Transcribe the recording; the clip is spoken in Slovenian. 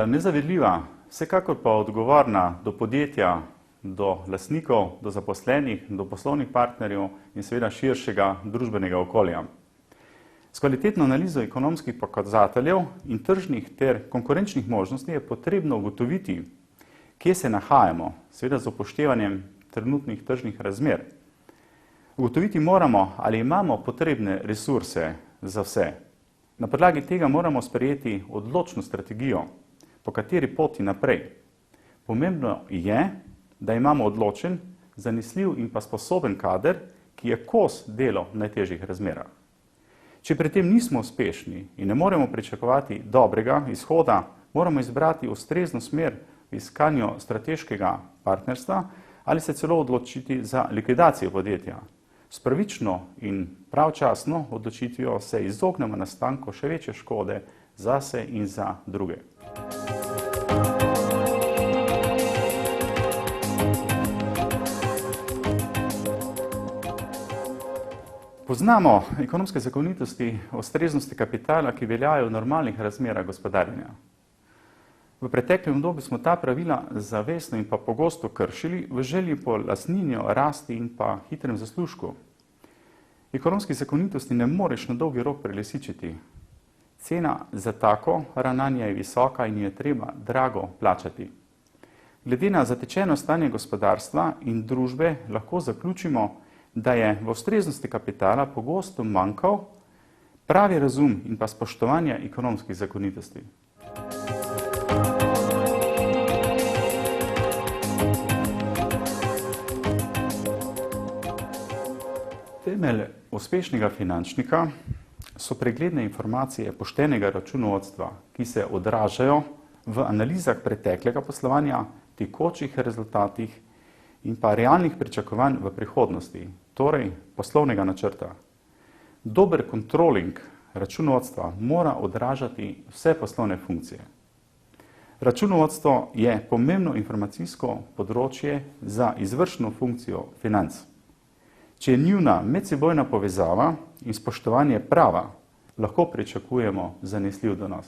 nezavedljiva, vsekakor pa odgovorna do podjetja, do lastnikov, do zaposlenih, do poslovnih partnerjev in seveda širšega družbenega okolja. S kvalitetno analizo ekonomskih pokazateljev in tržnih ter konkurenčnih možnosti je potrebno ugotoviti, kje se nahajamo, seveda z upoštevanjem trenutnih tržnih razmer. Ugotoviti moramo, ali imamo potrebne resurse za vse. Na podlagi tega moramo sprejeti odločno strategijo, po kateri poti naprej. Pomembno je, da imamo odločen, zanesljiv in pa sposoben kader, ki je kos delu v najtežjih razmerah. Če pri tem nismo uspešni in ne moremo pričakovati dobrega izhoda, moramo izbrati ustrezno smer v iskanju strateškega partnerstva ali se celo odločiti za likvidacijo podjetja. S pravično in pravčasno odločitvijo se izognemo nastanku še večje škode zase in za druge. Poznamo ekonomske zakonitosti ustreznosti kapitala, ki veljajo v normalnih razmerah gospodarjenja. V preteklem obdobju smo ta pravila zavestno in pa pogosto kršili v želji po lastninjo, rasti in pa hitrem zaslužku. Ekonomskih zakonitosti ne moreš na dolgi rok prelisičiti. Cena za tako ravnanje je visoka in je treba drago plačati. Glede na zatečeno stanje gospodarstva in družbe lahko zaključimo, da je v ustreznosti kapitala pogosto manjkal pravi razum in pa spoštovanje ekonomskih zakonitosti. Temelj uspešnega finančnika so pregledne informacije poštenega računovodstva, ki se odražajo v analizah preteklega poslovanja, tekočih rezultatih in pa realnih pričakovanj v prihodnosti, torej poslovnega načrta. Dober kontroling računovodstva mora odražati vse poslovne funkcije. Računovodstvo je pomembno informacijsko področje za izvršno funkcijo financ. Če je njuna medsebojna povezava in spoštovanje prava, lahko pričakujemo zanesljiv donos.